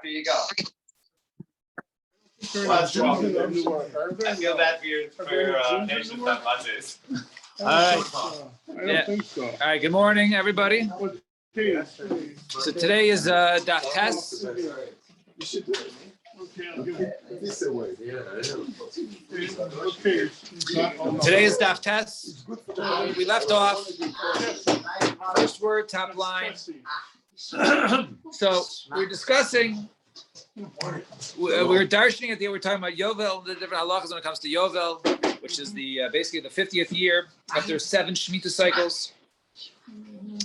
after you go. I feel bad for your patients on Mondays. All right. I don't think so. All right. Good morning, everybody. So today is Daf Tes. You should do it. Okay, I'll give it. Today is Daf Tes. We left off first word, top line. So we're discussing. We're darshaning at the end. We're talking about Yovel, the different halachas when it comes to Yovel, which is the basically the 50th year after 7 Shemitah cycles.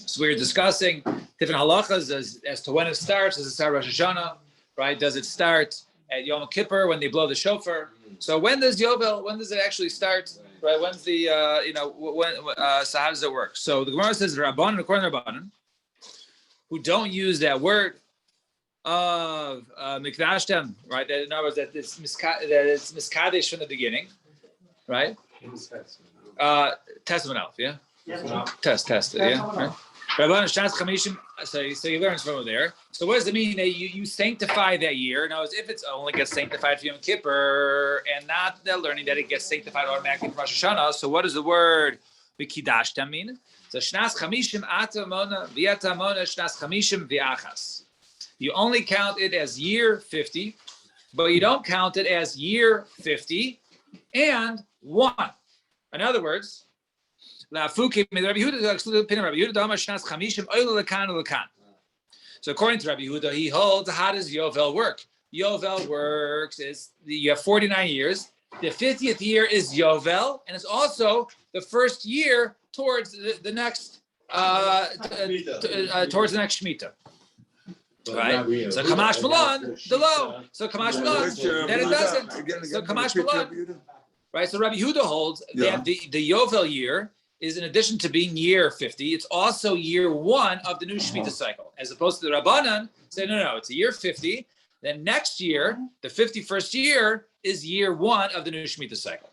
So we're discussing different halachas as to when it starts. Does it start Rosh Hashanah, right? Does it start at Yom Kippur when they blow the shofar? So when does Yovel? When does it actually start? Right? When's the so how does it work? So the Gemara says Rabbanan, according to Rabbanan, who don't use that word of mikdashtem, right? That in other words, that it's miskadesh from the beginning, right? Testament Alf, yeah. Test, yeah. Right? Rabbanan Shnas Chamishim. So you learn from there. So what does it mean that you sanctify that year? Now, as if it's only gets sanctified for Yom Kippur, and not the learning that it gets sanctified automatically for Rosh Hashanah. So what does the word mikdashtem mean? So Shnas Chamishim atamona v'atamona Shnas Chamishim v'achas. You only count it as year 50, but you don't count it as year 50 and 1. In other words, so according to Rabbi Yehuda, he holds, how does Yovel work? Yovel works is you have 49 years. The 50th year is Yovel, and it's also the first year towards the next towards the next Shemitah. Right? So Kamash Malon, the low. So Kamash Malon, then it doesn't. So Kamash Malon. Right? So Rabbi Yehuda holds that the Yovel year is, in addition to being year 50, it's also year 1 of the new Shemitah cycle. As opposed to the Rabbanan, say, no, it's a year 50. Then next year, the 51st year, is year 1 of the new Shemitah cycle.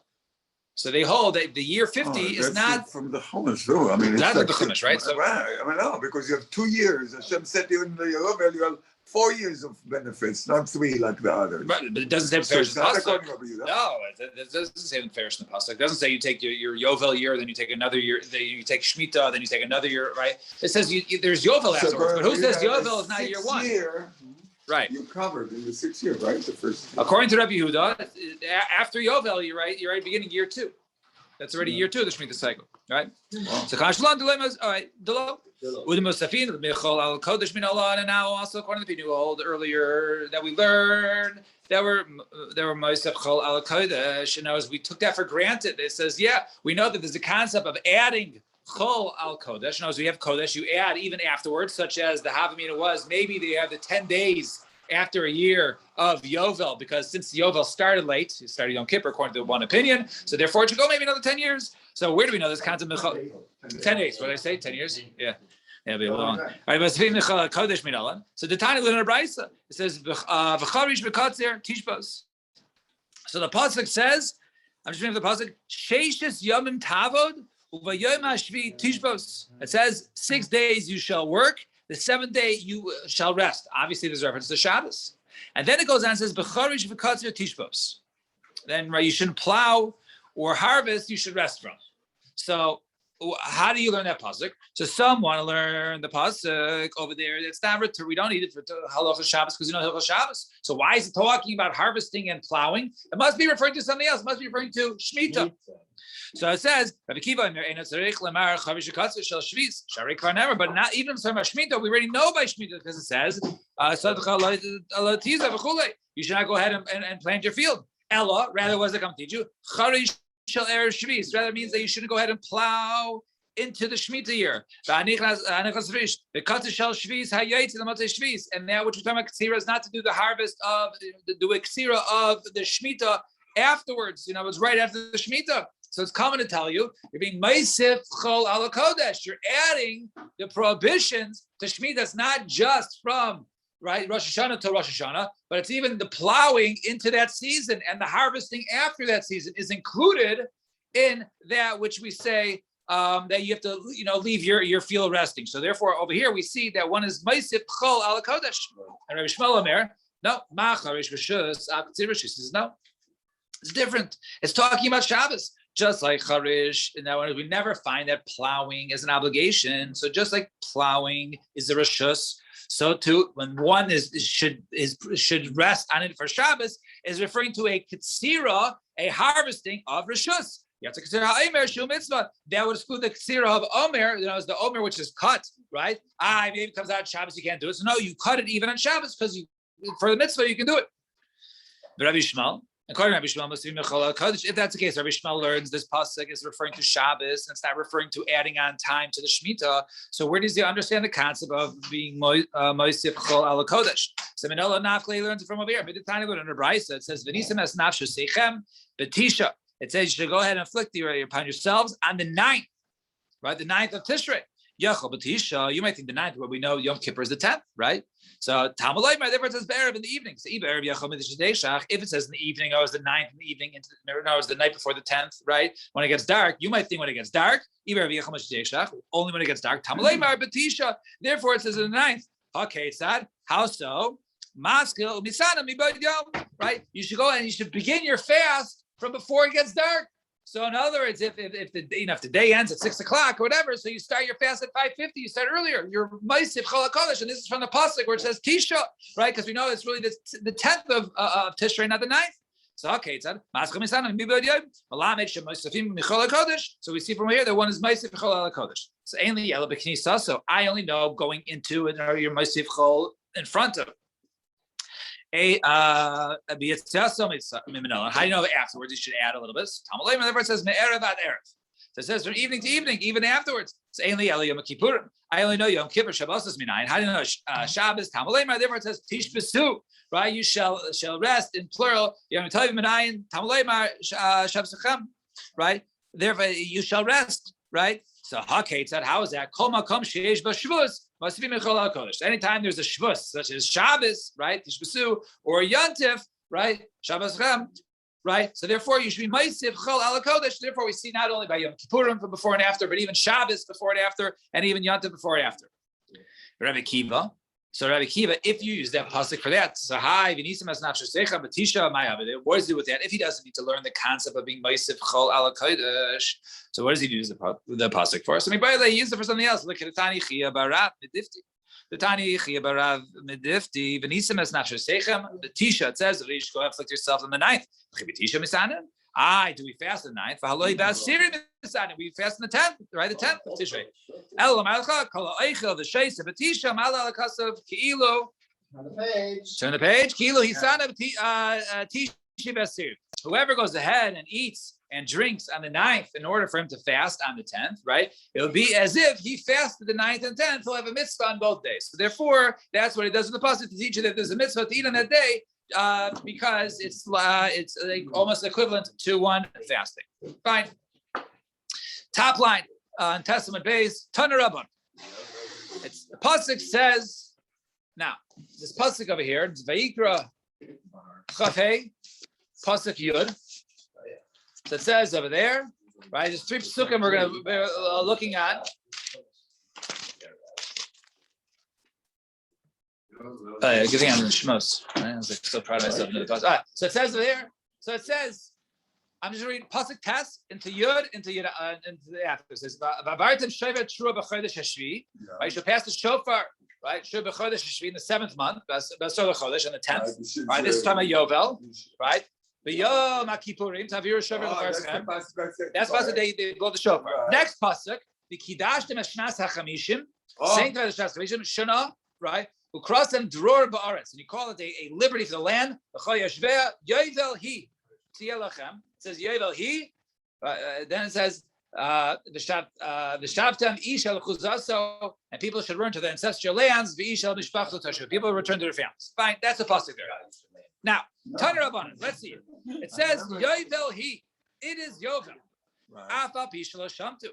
So they hold that the year 50 is not from the Chumash, though. I mean, it's not like the Chumash, right? So, right. I mean, no, because you have 2 years. Hashem said in the Yovel, you have 4 years of benefits, not 3 like the others. Right, but it doesn't say So Parish it's in the not Pasuk. according to Rabbi Yehuda. No, it doesn't say in Parish in the Pasuk. It doesn't say you take your Yovel year, then you take another year, then you take Shemitah, then you take another year, right? It says there's Yovel afterwards, but who says Yovel is not year 1? Right. You covered in the 6th year, right? The first year. According to Rabbi Yehuda, after Yovel, you're right beginning year 2. That's already year 2 of the Shemitah cycle, right? Wow. So Kashlan dilemmas, all right, Delo. Udim Musafin, Michol al Kodesh min Allah, and now also according to the people old earlier that we learned there were Mosef Chol al Kodesh, and as we took that for granted, it says, we know that there's a concept of adding Chol al Kodesh. Now, as we have Kodesh, you add even afterwards, such as the Havamina was. Maybe they have the 10 days after a year of Yovel, because since Yovel started late, it started Yom Kippur according to one opinion, so therefore it should go maybe another 10 years. So where do we know this concept of 10 days? What did I say? 10 years? Yeah. It'll be long. All right, so the Tanya learned a brisa. It says v'charish b'katzer tishbos. So the pasuk says, I'm just reading the pasuk. Sheishes yomim tavod uvayom hashvi tishbos. It says 6 days you shall work. The 7th day you shall rest. Obviously, there's reference to Shabbos. And then it goes on and says, B'charish v'katzer tishbos. Then you shouldn't plow or harvest, you should rest from. So how do you learn that pasuk? So some want to learn the pasuk over there. It's not we don't need it for Halacha Shabbos because you know Halacha Shabbos. So why is it talking about harvesting and plowing? It must be referring to something else. It must be referring to Shemitah. So it says, but not even if it's talking about Shemitah, we already know by Shemitah because it says, you should not go ahead and plant your field. Ella, rather, what does it come to teach you? Rather means that you shouldn't go ahead and plow into the Shemitah year. And now what we're talking about Ksira is not to do the harvest of the Ksira of the Shemitah afterwards. It's right after the Shemitah. So it's common to tell you, you're being Meisif Chol Ala Kodesh. You're adding the prohibitions to Shemitah. It's not just from Rosh Hashanah to Rosh Hashanah, but it's even the plowing into that season and the harvesting after that season is included in that which we say that you have to leave your field resting. So therefore, over here we see that one is Meisif Chol Ala Kodesh. And Rabbi Shmuel Omer, No, macharish rishus, is no. It's different. It's talking about Shabbos, just like charish. And now we never find that plowing is an obligation. So just like plowing is a rishus, so too when one should rest on it for Shabbos is referring to a katsira, a harvesting of rishus. You have to consider Omer Shu Mitzvah. That would exclude the Ksira of Omer, is the Omer which is cut, right? Maybe it comes out on Shabbos, you can't do it. So no, you cut it even on Shabbos because for the mitzvah you can do it. But Rabbi Shmuel, according to Rabbi Shmuel, if that's the case, Rabbi Shmuel learns this pasuk is referring to Shabbos and it's not referring to adding on time to the Shemitah. So where does he understand the concept of being Moisif Chol Ala Kodesh? So Minola Nafle learns it from over here. But the Tanya under Brisa, it says V'nisem es nafshu seichem betisha. It says you should go ahead and inflict upon yourselves on the 9th, right? The 9th of Tishrei. Yachol B'tisha, you might think the 9th, where we know Yom Kippur is the 10th, right? So Talmud Leimar, therefore it says Be'erev in the evening. So Be'erev Yachol B'tisha. If it says in the evening, it's the 9th in the evening, it was the night before the 10th, right? When it gets dark, you might think when it gets dark, Be'erev Yachol B'tisha, only when it gets dark. Talmud Leimar B'tisha, therefore it says in the 9th. Okay, sad. How so? Maskil Misana Mibad Yom, right? You should go and you should begin your fast from before it gets dark. So in other words, if the day ends at 6 o'clock or whatever, so you start your fast at 5:50, you start earlier. You're Maisif Chol HaKodesh, and this is from the pasuk where it says Tisha, right? Because we know it's really the 10th of Tishrei, not the 9th. So okay, it's so we see from here that one is Maisif Chol HaKodesh. So ainly Yellow B'Knisa. So I only know going into it or your Maisif Chol in front of. How do you know afterwards? You should add a little bit. Talmud Leimar says me'erev ad erev. So it says from evening to evening, even afterwards. It's only Yom Kippurim. I only know Yom Kippur. Shabbos is minayin. How do you know Shabbos? Talmud Leimar. Therefore it says tish besu. Right? You shall rest in plural. Yom Tovim minayin. Talmud Leimar Shabbosachem. Right? Therefore you shall rest. Right? So Hakate said, how is that? Kol makom sheish b'shvus. Anytime there's a shvus, such as Shabbos, right, Tishbasu, or Yantif, right, Shabbos Chem, right. So therefore, you should be Maisiv Chol Ala Kodesh. Therefore, we see not only by Yom Kippurim from before and after, but even Shabbos before and after, and even Yantif before and after. Rabbi Kiva. So Rabbi Kiva, if you use that pasuk for that, so hi, v'nisim as nafshesecha b'tisha ma'avid. What does he do with that? If he doesn't need to learn the concept of being Maisiv Chol Ala Kodesh, so what does he use the pasuk for? So maybe he used it for something else. Look at the Tani Chia Barav Medifti. The Tani Chia Barav Medifti. V'nisim as nafshesechem b'tisha. It says, "Rish go afflict yourself on the 9th." B'tisha misanim. Do we fast the 9th? We fast on the 10th, right? The 10th of Tishrei. Turn the page. Whoever goes ahead and eats and drinks on the 9th in order for him to fast on the 10th, right? It would be as if he fasted the 9th and 10th. He'll have a mitzvah on both days. So therefore, that's what he does in the pasuk to teach you that there's a mitzvah to eat on that day. Because it's like almost equivalent to one fasting. Fine. Top line on Testament base, Tanur Rabban. It's the pasuk says. Now this pasuk over here, it's Vayikra Chafei pasuk Yud. So it says over there, right? There's 3 pasukim we're looking at. Good thing I'm in the Shmos. Right? I was like, so proud of myself. So it says over there. So it says, I'm just reading pasuk Tes into Yud into the after. It says, "V'avartem shovet shura b'chodesh hashvi." Right, you should pass the shofar. Right, shura b'chodesh hashvi in the 7th month. B'asor chodesh on the 10th. Right, this is time of Yovel. Right, v'yom haKippurim taviru shofar b'chodesh. That's pasuk they blow the shofar. Next pasuk, v'kidashtem eshnas hachamishim. Sanctify the shnas hachamishim shana. Right. Who cross them dror ba'aretz, and you call it a liberty for the land. Yovel he. It says Yovel he. Then it says v'shavtem ish el chuzaso, and people should return to their ancestral lands. V'ish el mishpachto tashu. People return to their families. Fine, that's a pasuk there. Now, Tanur Rabbanan. Let's see it. It says Yovel he. It is Yovel. Afa pishla shamtu.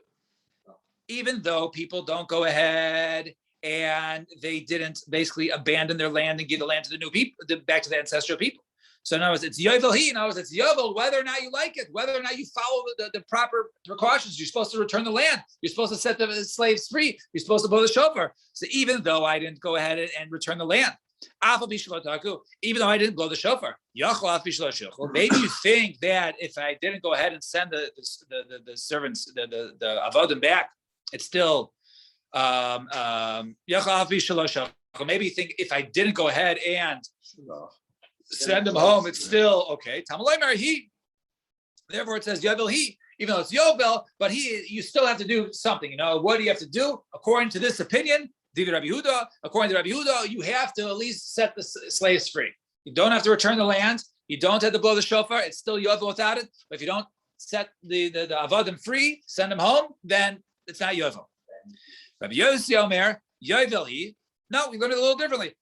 Even though people don't go ahead and they didn't basically abandon their land and give the land to the new people, back to the ancestral people. So in other words, it's Yovel he. In other words, it's Yovel whether or not you like it, whether or not you follow the proper precautions. You're supposed to return the land. You're supposed to set the slaves free. You're supposed to blow the shofar. So even though I didn't go ahead and return the land, Even though I didn't blow the shofar. Maybe you think that if I didn't go ahead and send the servants, the avodim back, it's still maybe you think if I didn't go ahead and send them home, it's still okay. Therefore, it says Yovel he, even though it's Yovel, but you still have to do something. What do you have to do? According to this opinion, according to Rabbi Yehuda, you have to at least set the slaves free. You don't have to return the land. You don't have to blow the shofar. It's still Yovel without it. But if you don't set the avodim free, send them home, then it's not Yovel. Rabbi Yossi Omer, Yovel he. No, we learned it a little differently.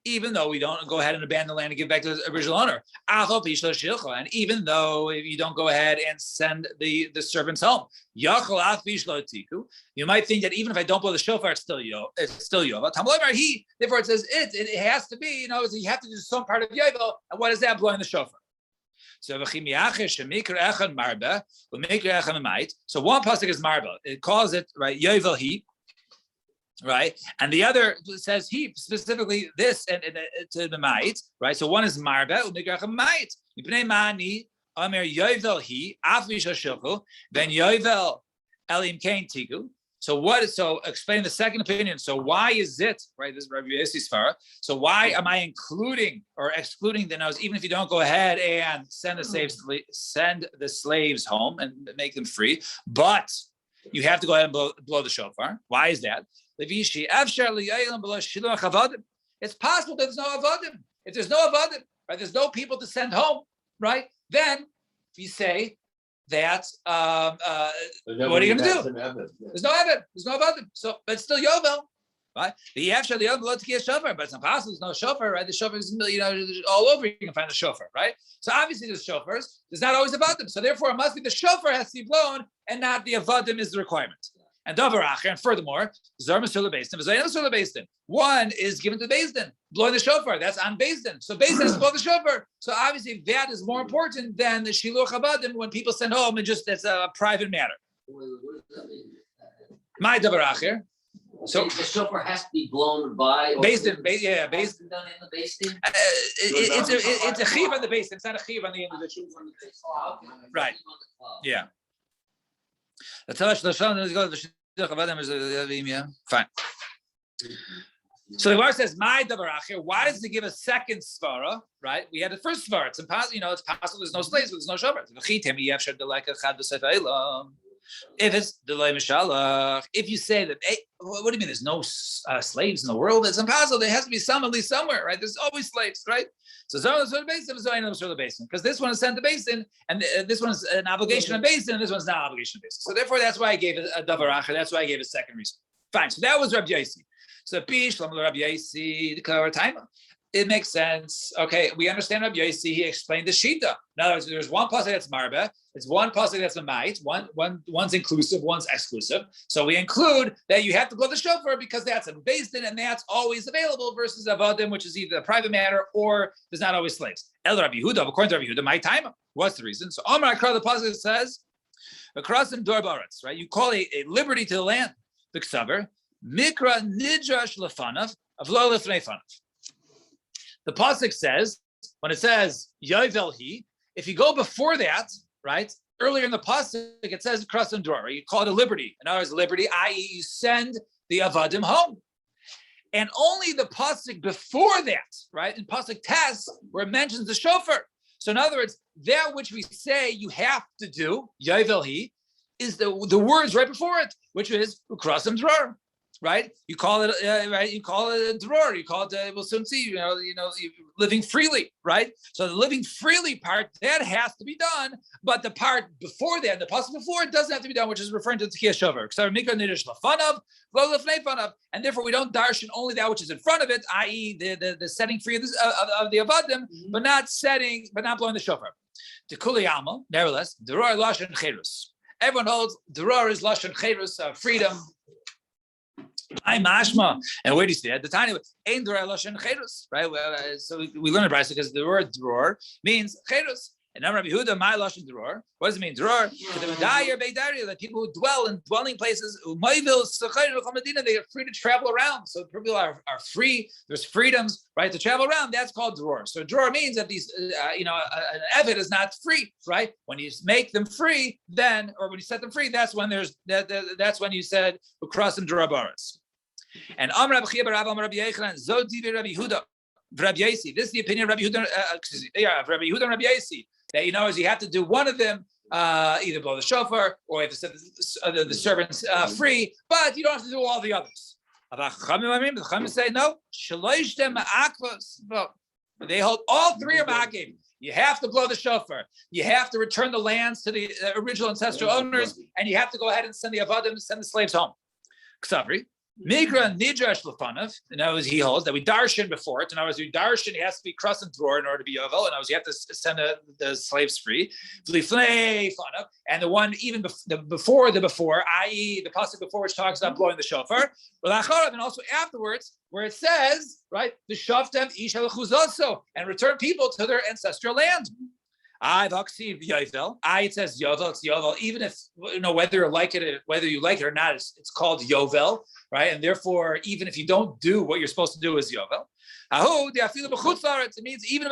Even though we don't go ahead and abandon the land and give back to the original owner. And even though if you don't go ahead and send the servants home. You might think that even if I don't blow the shofar, it's still Yovel. Therefore it says it has to be, you have to do some part of Yovel. And what is that? Blowing the shofar. So one pasuk is marba. It calls it right Yovel he. Right, and the other says he, specifically this and to the might. Right, so one is marba u'migrach might. Mipnei mani amer yovel he afvish hashilchu ben yovel elim kain tiku. So explain the second opinion. So why is it right? This is Rabbi Yossi's fara. So why am I including or excluding the no's even if you don't go ahead and send the slaves home and make them free, but you have to go ahead and blow the shofar? Why is that? It's possible that there's no avodim. If there's no avodim, right, there's no people to send home, right? Then we say that what are you going to do? There's no avodim. So, but it's still Yovel, right? But it's impossible. There's no shofar, right? The shofar is all over. You can find the shofar, right? So obviously there's shofars. There's not always avodim. So therefore, it must be the shofar has to be blown, and not the avodim is the requirement. And furthermore, one is given to Beis Din, blowing the shofar. That's on Beis Din. So Beis Din is blow the shofar. So obviously that is more important than the shiluch habadim when people send home and just that's a private matter. What does that mean? My davar acher. So the shofar has to be blown by Beis Din. Done in the Beis Din? It's a chiv on the Beis Din. It's not a chiv on the individual. Right. Yeah. Fine. So the Gemara says, "My davar acher." Why does it give a second svara? Right? We had the first svara. It's impossible. It's possible. There's no slaves, but there's no shofar. If it's delay mishalach, if you say that, hey, what do you mean? There's no slaves in the world? It's impossible. There has to be some at least somewhere, right? There's always slaves, right? So because this one is sent to Beis Din, and this one is an obligation on Beis Din, and this one's not an obligation on Beis Din. So therefore, that's why I gave it a davar acher. That's why I gave a second reason. Fine. So that was Rabbi Yossi. So Pish Rabbi Yossi the time. It makes sense. Okay, we understand Rabbi Yossi. He explained the shita. In other words, there's one pasuk that's marba. It's one pasuk that's a might. One's inclusive, one's exclusive. So we include that you have to blow the shofar because that's a Beis Din and that's always available versus avodim, which is either a private matter or there's not always slaves. El Rabbi Yehuda, according to Rabbi Yehuda, my time. What's the reason? So Omar Akra, the pasuk says, across the door baratz, right? You call a liberty to the land. The ksaver mikra nidrash lefanav avlo lefnei fanav. The pasuk says, when it says Yovel he, if you go before that, right, earlier in the pasuk it says across the door, right? You call it a liberty. In other words, liberty, i.e., you send the avadim home, and only the pasuk before that, right, in pasuk tes, where it mentions the shofar. So in other words, that which we say you have to do, Yovel he, is the words right before it, which is ukrasam dror. Right, you call it right. You call it a dror. You call it we'll soon see. Living freely. Right. So the living freely part that has to be done, but the part before that, the pasuk before it doesn't have to be done, which is referring to the tkiyah shover. And therefore we don't darshan only that which is in front of it, i.e., the setting free of the avadim, but not blowing the shofar. The kuli alma, nevertheless, dror lashon cherus. Everyone holds dror is lashon cherus, freedom. I'm mashma, and where do you see that? The tiny ein dror lashon cherus, right? So we learn about it because the word dror means cherus, And now Rabbi Yehuda, my lashon dror. What does it mean, dror? The people who dwell in dwelling places, they are free to travel around. So people are free. There's freedoms, right, to travel around. That's called dror. So dror means that these, an eved is not free, right? When you make them free, then, or when you set them free, that's when that's when you said ukrosim dror baris. And Amr Rabbi Chia Bar Rabbi Yechanan Zodi Rabbi Yehuda. Rabbi Yasi. This is the opinion of Rabbi Yehuda. Rabbi Yehuda and Rabbi Yasi. That is you have to do one of them, either blow the shofar or you have to set the servants free, but you don't have to do all the others. The Chachamim say no. They hold all three are ma'akim. You have to blow the shofar. You have to return the lands to the original ancestral owners, and you have to go ahead and send the avadim, send the slaves home. Ksavri. Mikra nidrash lefanav. In other words, he holds that we darshan before it. In other words, we darshan, he has to be cross and drawer in order to be yovel. In other words, you have to send the slaves free. And the one even before, i.e., the pasuk before, which talks about blowing the shofar. And also afterwards, where it says, right, the shoftem ish also, and return people to their ancestral land. It says yovel. It's yovel, even if whether you like it or not, it's called yovel, right? And therefore, even if you don't do what you're supposed to do, is yovel. It means even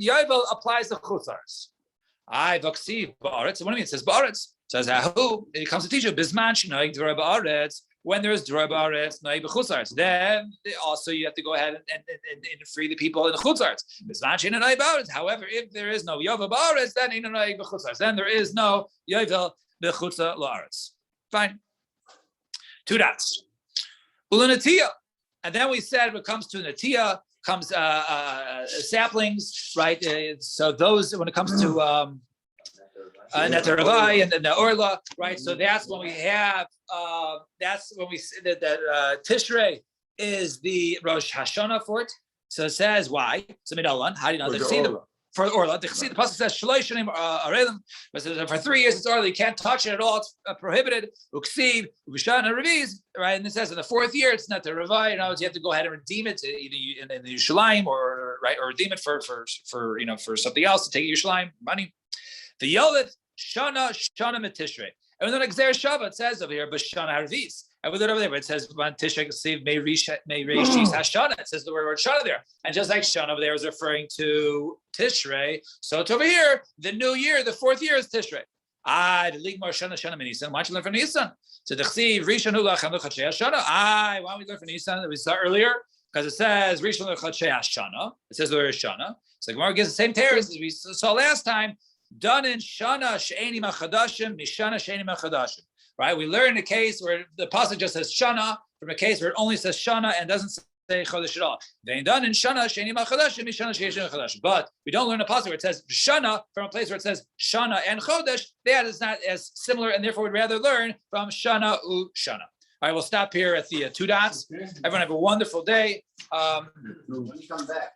yovel applies to chutzlaretz. What do you mean? It says ba'aretz. It says it comes to teach you bisman shenoig d'roi ba'aretz. When there's droi ba'aretz, noig b'chutzlaretz, then also you have to go ahead and free the people in the chutzlaretz. Bisman shenoig ba'aretz. However, if there is no yovel ba'aretz, then ain't noig b'chutzlaretz. Then there is no yovel b'chutza la'aretz. Fine. 2 dots. Ulanatia, and then we said when it comes to natia, comes saplings, right? So those when it comes to Netaravai and then the Orla, right? So that's when we have, that's when we see that Tishrei is the Rosh Hashanah for it. So it says why? So Midalan, how do you know? For Orla, the pasuk says Shalosh Shanim Arelim. For 3 years it's Orla. You can't touch it at all. It's prohibited. Uksiv, Ubishan, and Reviz, right? And it says in the 4th year it's not the Ravai. You have to go ahead and redeem it either in the Yerushalayim or redeem it for something else to take Yerushalayim money. The Yoleth Shana Metishrei. And then Xer Shabbat says over here, B'Shana Harvis. And with it over there, but it says Tishrei Kasiv May Reishis Hashana. It says the word Shana there. And just like Shana over there is referring to Tishrei, so it's over here, the new year, the 4th year is Tishrei. The Ligmar Shana Minisan. Why don't you learn from Nisan? So the Chsiv Rishon Ulach Hamluchat Shana. Why don't we learn from Nisan that we saw earlier? Because it says Rishon Ulach Shana. It says the word Shana. So Gemara gives the same tears as we saw last time. Done in Shana She'eni Machadashim, Mishana She'eni Machadashim. Right? We learn a case where the pasuk just says Shana from a case where it only says Shana and doesn't say Chodesh at all. Then done in Shana She'eni Machadashim, Mishana She'eni Machadashim. But we don't learn a pasuk where it says Shana from a place where it says Shana and Chodesh. That is not as similar, and therefore we'd rather learn from Shana U Shana. All right, we'll stop here at the 2 dots. Everyone have a wonderful day. When you come back.